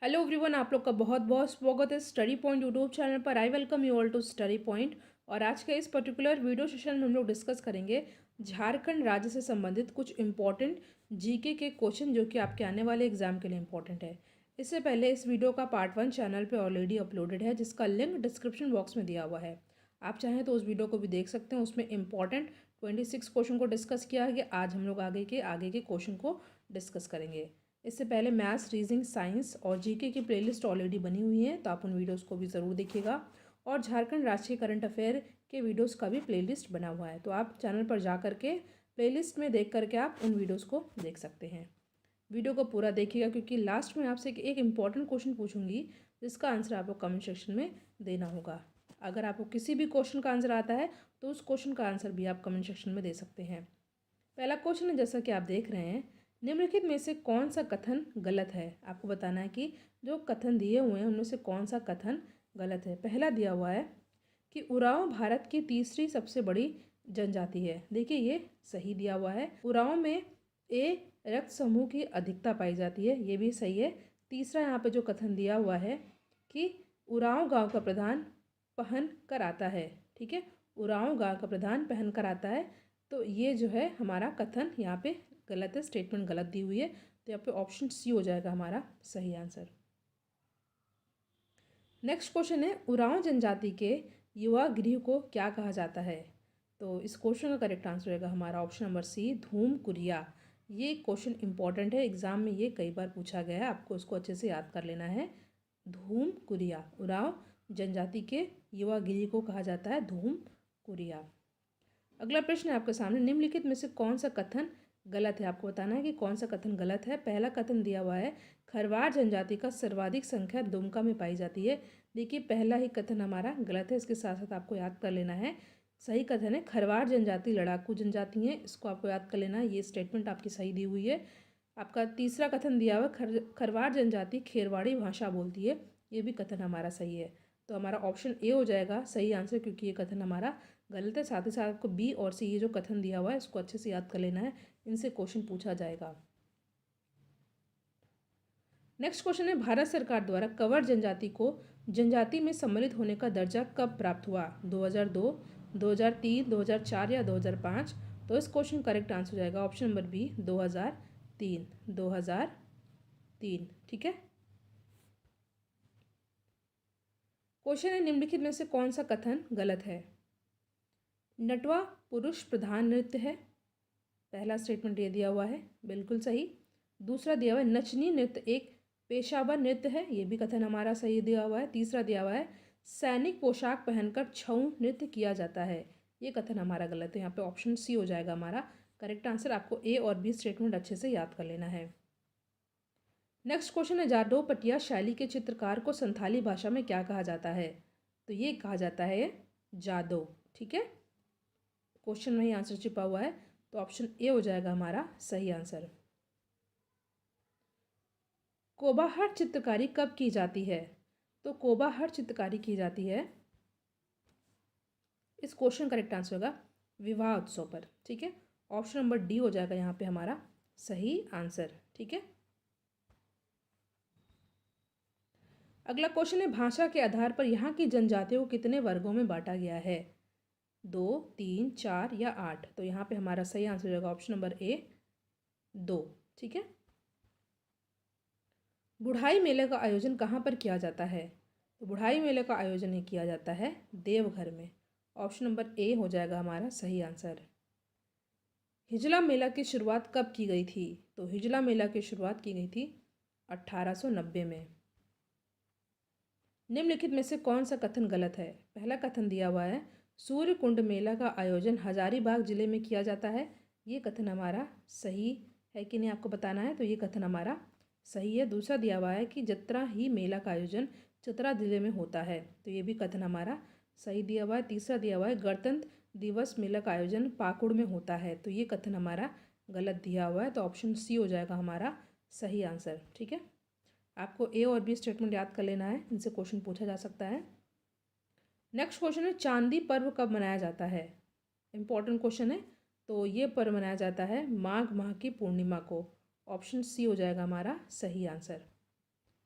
Hello everyone, आप लोग का बहुत बहुत स्वागत है स्टडी पॉइंट यूट्यूब चैनल पर। I welcome you all to study point. और आज के इस पर्टिकुलर वीडियो सेशन में हम लोग डिस्कस करेंगे झारखंड राज्य से संबंधित कुछ इंपॉर्टेंट जीके के क्वेश्चन जो कि आपके आने वाले एग्जाम के लिए इंपॉर्टेंट है। इससे पहले इस वीडियो का पार्ट 1 चैनल पर ऑलरेडी अपलोडेड है, जिसका लिंक डिस्क्रिप्शन बॉक्स में दिया हुआ है। आप चाहें तो उस वीडियो को भी देख सकते हैं। उसमें इंपॉर्टेंट 26 क्वेश्चन को डिस्कस किया है कि आज हम लोग आगे के क्वेश्चन को डिस्कस करेंगे। इससे पहले मैथ्स, रीजनिंग, साइंस और जीके की प्लेलिस्ट ऑलरेडी बनी हुई है, तो आप उन वीडियोस को भी ज़रूर देखिएगा। और झारखंड राष्ट्रीय करंट अफेयर के वीडियोस का भी प्लेलिस्ट बना हुआ है, तो आप चैनल पर जा करके प्लेलिस्ट में देख करके आप उन वीडियोस को देख सकते हैं। वीडियो को पूरा देखिएगा, क्योंकि लास्ट में आपसे एक इंपॉर्टेंट क्वेश्चन पूछूंगी, जिसका आंसर आपको कमेंट सेक्शन में देना होगा। अगर आपको किसी भी क्वेश्चन का आंसर आता है तो उस क्वेश्चन का आंसर भी आप कमेंट सेक्शन में दे सकते हैं। पहला क्वेश्चन है, जैसा कि आप देख रहे हैं, निम्नलिखित में से कौन सा कथन गलत है। आपको बताना है कि जो कथन दिए हुए हैं उनमें से कौन सा कथन गलत है। पहला दिया हुआ है कि उरांव भारत की तीसरी सबसे बड़ी जनजाति है। देखिए, ये सही दिया हुआ है। उरांव में ए रक्त समूह की अधिकता पाई जाती है, ये भी सही है। तीसरा यहाँ पे जो कथन दिया हुआ है कि उरांव गांव का प्रधान पहन कर आता है। ठीक है, उरांव गांव का प्रधान पहन कर आता है, तो ये जो है हमारा कथन यहाँ पे गलत है, स्टेटमेंट गलत दी हुई है। तो यहाँ पे ऑप्शन सी हो जाएगा हमारा सही आंसर। नेक्स्ट क्वेश्चन है, उरांव जनजाति के युवा गृह को क्या कहा जाता है। तो इस क्वेश्चन का करेक्ट आंसर रहेगा हमारा ऑप्शन नंबर सी, धूम कुरिया। ये क्वेश्चन इंपॉर्टेंट है, एग्जाम में ये कई बार पूछा गया है, आपको इसको अच्छे से याद कर लेना है। धूम कुरिया, उरांव जनजाति के युवा गृह को कहा जाता है धूम कुरिया। अगला प्रश्न है आपके सामने, निम्नलिखित में से कौन सा कथन गलत है। आपको बताना है कि कौन सा कथन गलत है। पहला कथन दिया हुआ है, खरवार जनजाति का सर्वाधिक संख्या दुमका में पाई जाती है। देखिए, पहला ही कथन हमारा गलत है, इसके साथ साथ आपको याद कर लेना है। सही कथन है, खरवार जनजाति लड़ाकू जनजाति है, इसको आपको याद कर लेना है। ये स्टेटमेंट आपकी सही दी हुई है। आपका तीसरा कथन दिया हुआ है, खरवार जनजाति खेरवाड़ी भाषा बोलती है, ये भी कथन हमारा सही है। तो हमारा ऑप्शन ए हो जाएगा सही आंसर, क्योंकि ये कथन हमारा गलत है। साथ ही साथ आपको बी और सी, ये जो कथन दिया हुआ है, इसको अच्छे से याद कर लेना है, इनसे क्वेश्चन पूछा जाएगा। नेक्स्ट क्वेश्चन है, भारत सरकार द्वारा कंवर जनजाति को जनजाति में सम्मिलित होने का दर्जा कब प्राप्त हुआ। 2002, 2003, 2004 या 2005। तो इस क्वेश्चन करेक्ट आंसर हो जाएगा ऑप्शन नंबर बी, 2003। 2003, ठीक है। क्वेश्चन है, निम्नलिखित में से कौन सा कथन गलत है। नटवा पुरुष प्रधान नृत्य है, पहला स्टेटमेंट ये दिया हुआ है, बिल्कुल सही। दूसरा दिया हुआ है, नचनी नृत्य एक पेशावर नृत्य है, ये भी कथन हमारा सही दिया हुआ है। तीसरा दिया हुआ है, सैनिक पोशाक पहनकर छऊ नृत्य किया जाता है, ये कथन हमारा गलत है। यहाँ पे ऑप्शन सी हो जाएगा हमारा करेक्ट आंसर। आपको ए और बी स्टेटमेंट अच्छे से याद कर लेना है। नेक्स्ट क्वेश्चन है, जाडो पटिया शैली के चित्रकार को संथाली भाषा में क्या कहा जाता है। तो ये कहा जाता है जादो, ठीक है। क्वेश्चन में ही आंसर छिपा हुआ है, तो ऑप्शन ए हो जाएगा हमारा सही आंसर। कोबाहट चित्रकारी कब की जाती है। तो कोबाहट चित्रकारी की जाती है, इस क्वेश्चन करेक्ट आंसर होगा विवाह उत्सव पर, ठीक है। ऑप्शन नंबर डी हो जाएगा यहाँ पे हमारा सही आंसर, ठीक है। अगला क्वेश्चन है, भाषा के आधार पर यहाँ की जनजातियों को कितने वर्गों में बांटा गया है। 2, 3, 4 या 8। तो यहाँ पे हमारा सही आंसर हो जाएगा ऑप्शन नंबर ए, 2, ठीक है। बुढ़ाई मेले का आयोजन कहाँ पर किया जाता है। तो बुढ़ाई मेले का आयोजन ही किया जाता है देवघर में। ऑप्शन नंबर ए हो जाएगा हमारा सही आंसर। हिजला मेला की शुरुआत कब की गई थी। तो हिजला मेला की शुरुआत की गई थी 1890 में। निम्नलिखित में से कौन सा कथन गलत है। पहला कथन दिया हुआ है, सूर्य कुंड मेला का आयोजन हजारीबाग जिले में किया जाता है, ये कथन हमारा सही है कि नहीं आपको बताना है। तो ये कथन हमारा सही है। दूसरा दिया हुआ है कि जत्रा ही मेला का आयोजन चतरा जिले में होता है, तो ये भी कथन हमारा सही दिया हुआ है। तीसरा दिया हुआ है, गणतंत्र दिवस मेला का आयोजन पाकुड़ में होता है, तो ये कथन हमारा गलत दिया हुआ है। तो ऑप्शन सी हो जाएगा हमारा सही आंसर, ठीक है। आपको ए और बी स्टेटमेंट याद कर लेना है, इनसे क्वेश्चन पूछा जा सकता है। नेक्स्ट क्वेश्चन है, चांदी पर्व कब मनाया जाता है। इंपॉर्टेंट क्वेश्चन है। तो ये पर्व मनाया जाता है माघ माह की पूर्णिमा को। ऑप्शन सी हो जाएगा हमारा सही आंसर।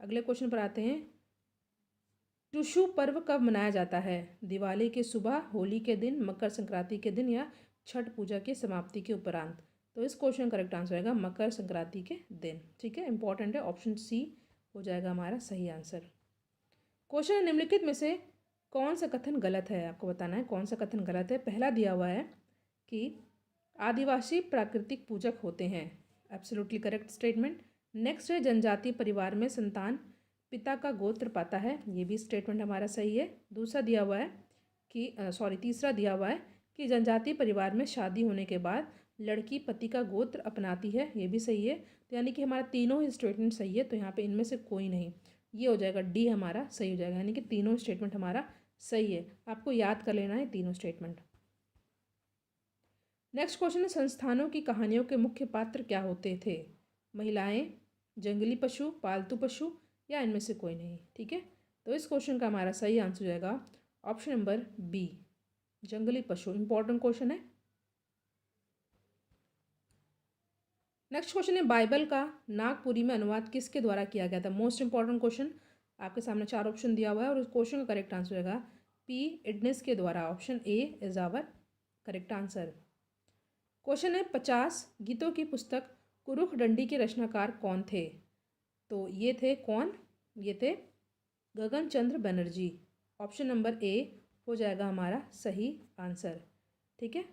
अगले क्वेश्चन पर आते हैं। टुसु पर्व कब मनाया जाता है? दिवाली के सुबह, होली के दिन, मकर संक्रांति के दिन या छठ पूजा की समाप्ति के उपरांत? तो इस क्वेश्चन का करेक्ट आंसर होगा मकर संक्रांति के दिन। ठीक है, इंपॉर्टेंट है, ऑप्शन सी हो जाएगा हमारा सही आंसर। क्वेश्चन है, निम्नलिखित में से कौन सा कथन गलत है? आपको बताना है कौन सा कथन गलत है। पहला दिया हुआ है कि आदिवासी प्राकृतिक पूजक होते हैं, एब्सोल्युटली करेक्ट स्टेटमेंट। नेक्स्ट है जनजातीय परिवार में संतान पिता का गोत्र पाता है, ये भी स्टेटमेंट हमारा सही है। दूसरा दिया हुआ है कि तीसरा दिया हुआ है कि जनजातीय परिवार में शादी होने के बाद लड़की पति का गोत्र अपनाती है, ये भी सही है। तो यानी कि हमारा तीनों ही स्टेटमेंट सही है, तो यहाँ पे इनमें से कोई नहीं, ये हो जाएगा डी हमारा सही हो जाएगा, यानी कि तीनों स्टेटमेंट हमारा सही है। आपको याद कर लेना है तीनों स्टेटमेंट। नेक्स्ट क्वेश्चन है, संस्थानों की कहानियों के मुख्य पात्र क्या होते थे? महिलाएं, जंगली पशु, पालतू पशु या इनमें से कोई नहीं। ठीक है, तो इस क्वेश्चन का हमारा सही आंसर हो जाएगा ऑप्शन नंबर बी, जंगली पशु। इंपॉर्टेंट क्वेश्चन है। नेक्स्ट क्वेश्चन है, बाइबल का नागपुरी में अनुवाद किसके द्वारा किया गया था? Most important question. आपके सामने 4 ऑप्शन दिया हुआ है और उस क्वेश्चन का करेक्ट आंसर होगा पी इडनिस के द्वारा। Option A is our correct answer. Question है, 50 गीतों की पुस्तक कुरुख डंडी के रचनाकार कौन थे? तो ये थे कौन? ये थे गगन चंद्र बनर्जी। ऑप्शन नंबर ए हो जाएगा हमारा सही आंसर। ठीक है,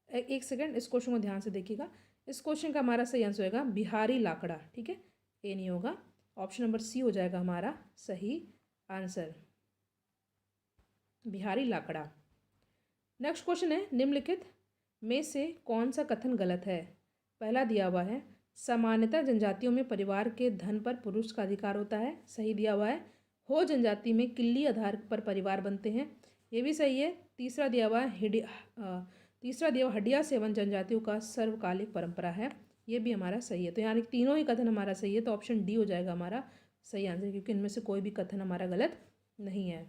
एक सेकंड, इस क्वेश्चन को ध्यान से देखिएगा। इस क्वेश्चन का हमारा सही आंसर होगा बिहारी लाकड़ा। ठीक है, ए नहीं होगा, ऑप्शन नंबर सी हो जाएगा हमारा सही answer, Bihari Lakra. Next question है, निम्नलिखित में से कौन सा कथन गलत है? पहला दिया हुआ है, सामान्यतः जनजातियों में परिवार के धन पर पुरुष का अधिकार होता है, सही दिया हुआ है। हो जनजाति में किल्ली आधार पर परिवार बनते हैं, ये भी सही है। तीसरा दिया हुआ है हड्डिया सेवन जनजातियों का सर्वकालिक परंपरा है, ये भी हमारा सही है। तो यहाँ तीनों ही कथन हमारा सही है, तो ऑप्शन डी हो जाएगा हमारा सही आंसर, क्योंकि इनमें से कोई भी कथन हमारा गलत नहीं है।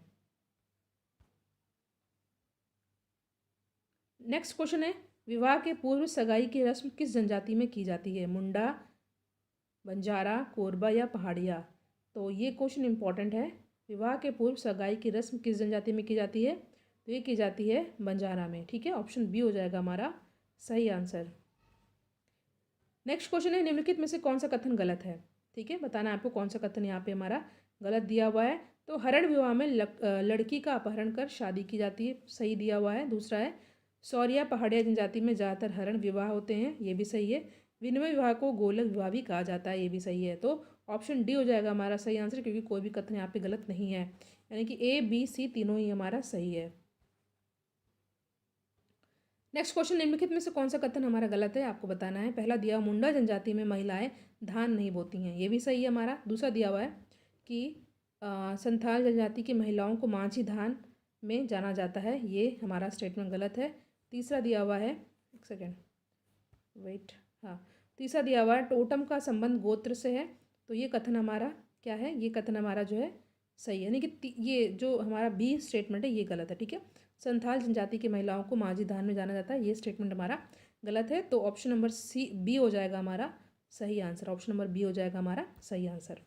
नेक्स्ट क्वेश्चन है, विवाह के पूर्व सगाई की रस्म किस जनजाति में की जाती है? मुंडा, बंजारा, कोरबा या पहाड़िया? तो ये क्वेश्चन इंपॉर्टेंट है। विवाह के पूर्व सगाई की रस्म किस जनजाति में की जाती है? तो ये की जाती है बंजारा में। ठीक है, ऑप्शन बी हो जाएगा हमारा सही आंसर। नेक्स्ट क्वेश्चन है, निम्नलिखित में से कौन सा कथन गलत है? ठीक है, बताना है आपको कौन सा कथन यहाँ पे हमारा गलत दिया हुआ है। तो हरण विवाह में लड़की का अपहरण कर शादी की जाती है, सही दिया हुआ है। दूसरा है, सौरिया पहाड़िया जनजाति में ज़्यादातर हरण विवाह होते हैं, ये भी सही है। विनिमय विवाह को गोलक विवाह भी कहा जाता है, ये भी सही है। तो ऑप्शन डी हो जाएगा हमारा सही आंसर, क्योंकि कोई भी कथन यहाँ पे गलत नहीं है, यानी कि ए बी सी तीनों ही हमारा सही है। नेक्स्ट क्वेश्चन, निम्नलिखित में से कौन सा कथन हमारा गलत है? आपको बताना है। पहला दिया, मुंडा जनजाति में महिलाएं धान नहीं बोती हैं, ये भी सही है हमारा। दूसरा दिया हुआ है कि संथाल जनजाति की महिलाओं को माझी धान में जाना जाता है, ये हमारा स्टेटमेंट गलत है। तीसरा दिया हुआ है, एक सेकेंड वेट, हाँ, तीसरा दिया हुआ है टोटम का संबंध गोत्र से है, तो ये कथन हमारा क्या है? ये कथन हमारा जो है सही है, यानी कि ये जो हमारा बी स्टेटमेंट है ये गलत है। ठीक है, संथाल जनजाति की महिलाओं को माझी धान में जाना जाता है, ये स्टेटमेंट हमारा गलत है। तो ऑप्शन नंबर सी बी हो जाएगा हमारा सही आंसर, ऑप्शन नंबर बी हो जाएगा हमारा सही आंसर।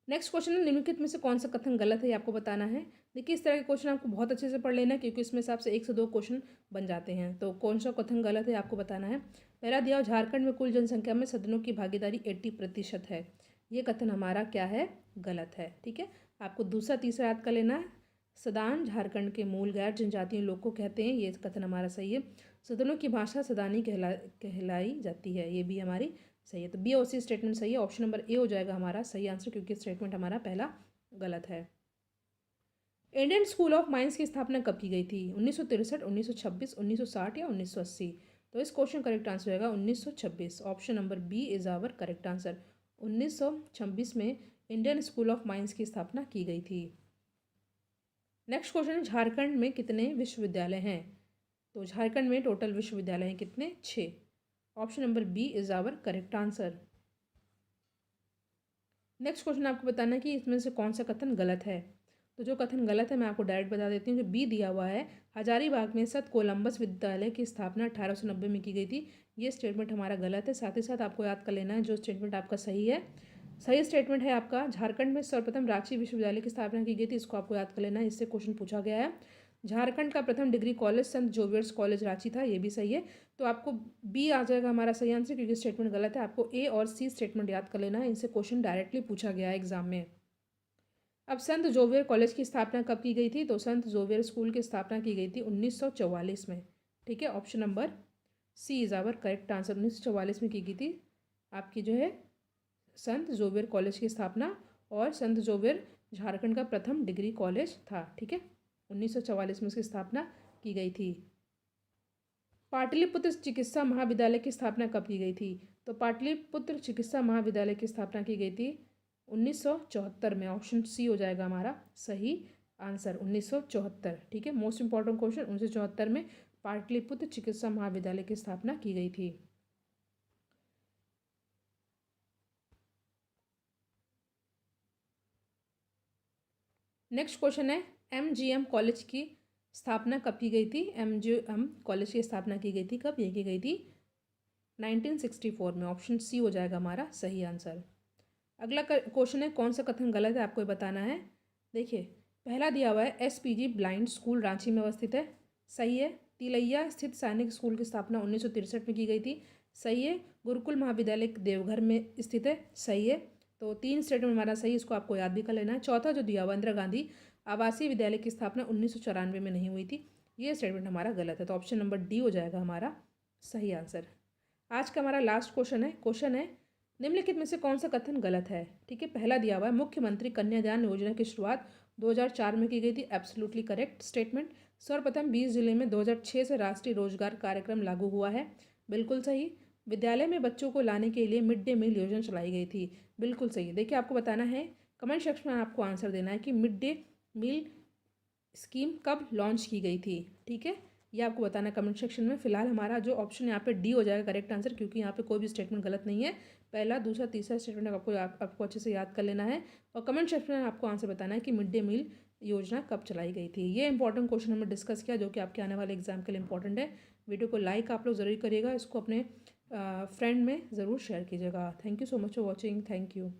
नेक्स्ट क्वेश्चन है, निम्नलिखित में से कौन सा कथन गलत है, ये आपको बताना है। देखिए, इस तरह के क्वेश्चन आपको बहुत अच्छे से पढ़ लेना है, क्योंकि इसमें हिसाब से 1 से 2 क्वेश्चन बन जाते हैं। तो कौन सा कथन गलत है आपको बताना है। पहला दिया, झारखंड में कुल जनसंख्या में सदनों की भागीदारी 80% है, ये कथन हमारा क्या है? गलत है। ठीक है, आपको दूसरा तीसरा याद कर लेना है। सदान झारखंड के मूल गैर जनजातीय लोग को कहते हैं, ये कथन हमारा सही है। सदनों की भाषा सदानी कहलाई जाती है, ये भी हमारी सही है। तो बी और सी स्टेटमेंट सही है, ऑप्शन नंबर ए हो जाएगा हमारा सही आंसर, क्योंकि स्टेटमेंट हमारा पहला गलत है। इंडियन स्कूल ऑफ माइंस की स्थापना कब की गई थी? 1963, 1926, 1960 या 1980? तो इस क्वेश्चन करेक्ट आंसर होगा 1926, option number B is our correct answer. 1926 में इंडियन स्कूल ऑफ माइंस की स्थापना की गई थी। नेक्स्ट क्वेश्चन है, झारखंड में कितने विश्वविद्यालय हैं? तो झारखंड में टोटल विश्वविद्यालय हैं कितने? 6, option number B is our correct answer. Next question आपको बताना है कि इसमें से कौन सा कथन गलत है। तो जो कथन गलत है मैं आपको डायरेक्ट बता देती हूँ। जो बी दिया हुआ है, हजारीबाग में संत कोलंबस विद्यालय की स्थापना 1890 में की गई थी। ये स्टेटमेंट हमारा गलत है। साथ ही साथ आपको याद कर लेना है जो स्टेटमेंट आपका सही है। सही स्टेटमेंट है आपका, झारखंड में सर्वप्रथम रांची विश्वविद्यालय की स्थापना की गई थी। इसको आपको याद कर लेना है, इससे क्वेश्चन पूछा गया है। झारखंड का प्रथम डिग्री कॉलेज संत जोवियर्स कॉलेज रांची था, ये भी सही है। तो आपको बी आ जाएगा हमारा सही आंसर, क्योंकि स्टेटमेंट गलत है। आपको ए और सी स्टेटमेंट याद कर लेना है, इनसे क्वेश्चन डायरेक्टली पूछा गया है एग्जाम में। अब संत जोवियर कॉलेज की स्थापना कब की गई थी? तो संत जोवियर स्कूल की स्थापना की गई थी 1944 में। ठीक है, option number C is our correct answer. 1944 में की गई थी आपकी जो है संत जोवियर कॉलेज की स्थापना, और संत जोवियर झारखंड का प्रथम डिग्री कॉलेज था। ठीक है, 1944 में उसकी स्थापना की गई थी। पाटलिपुत्र चिकित्सा महाविद्यालय की स्थापना कब की गई थी? तो पाटलिपुत्र चिकित्सा महाविद्यालय की स्थापना की गई थी 1974 में। ऑप्शन सी हो जाएगा हमारा सही आंसर, 1974। ठीक है, मोस्ट इंपॉर्टेंट क्वेश्चन, 1974 में पाटलिपुत्र चिकित्सा महाविद्यालय की स्थापना की गई थी। नेक्स्ट क्वेश्चन है, एमजीएम कॉलेज की स्थापना कब की गई थी? एमजीएम कॉलेज की स्थापना की गई थी कब? ये की गई थी 1964 में। ऑप्शन सी हो जाएगा हमारा सही आंसर। अगला क्वेश्चन है, कौन सा कथन गलत है आपको ये बताना है। देखिए, पहला दिया हुआ है एसपीजी ब्लाइंड स्कूल रांची में अवस्थित है, सही है। तिलैया स्थित सैनिक स्कूल की स्थापना 1963 में की गई थी, सही है। गुरुकुल महाविद्यालय देवघर में स्थित है, सही है। तो 3 स्टेटमेंट हमारा सही, इसको आपको याद भी कर लेना है। चौथा जो दिया हुआ इंदिरा गांधी आवासीय विद्यालय की स्थापना 1994 में नहीं हुई थी, ये स्टेटमेंट हमारा गलत है। तो ऑप्शन नंबर डी हो जाएगा हमारा सही आंसर। आज का हमारा लास्ट क्वेश्चन है निम्नलिखित में से कौन सा कथन गलत है? ठीक है, पहला दिया हुआ है मुख्यमंत्री कन्यादान योजना की शुरुआत 2004 में की गई थी, एब्सोल्युटली करेक्ट स्टेटमेंट। सर्वप्रथम 20 जिले में 2006 से राष्ट्रीय रोजगार कार्यक्रम लागू हुआ है, बिल्कुल सही। विद्यालय में बच्चों को लाने के लिए मिड डे मील योजना चलाई गई थी, बिल्कुल सही। देखिए, आपको बताना है, कमेंट सेक्शन में आपको आंसर देना है कि मिड डे मील स्कीम कब लॉन्च की गई थी। ठीक है, ये आपको बताना है कमेंट सेक्शन में। फिलहाल हमारा जो ऑप्शन यहाँ पे डी हो जाएगा करेक्ट आंसर, क्योंकि यहाँ पे कोई भी स्टेटमेंट गलत नहीं है। पहला, दूसरा, तीसरा स्टेटमेंट आपको अच्छे से याद कर लेना है, और कमेंट सेक्शन में आपको आंसर बताना है कि मिड डे मील योजना कब चलाई गई थी। ये इंपॉर्टेंट क्वेश्चन हमने डिस्कस किया, जो कि आपके आने वाले एग्जाम के लिए इंपॉर्टेंट है। वीडियो को लाइक आप लोग ज़रूर करिएगा, इसको अपने फ्रेंड में ज़रूर शेयर कीजिएगा। Thank you so much for watching, thank you.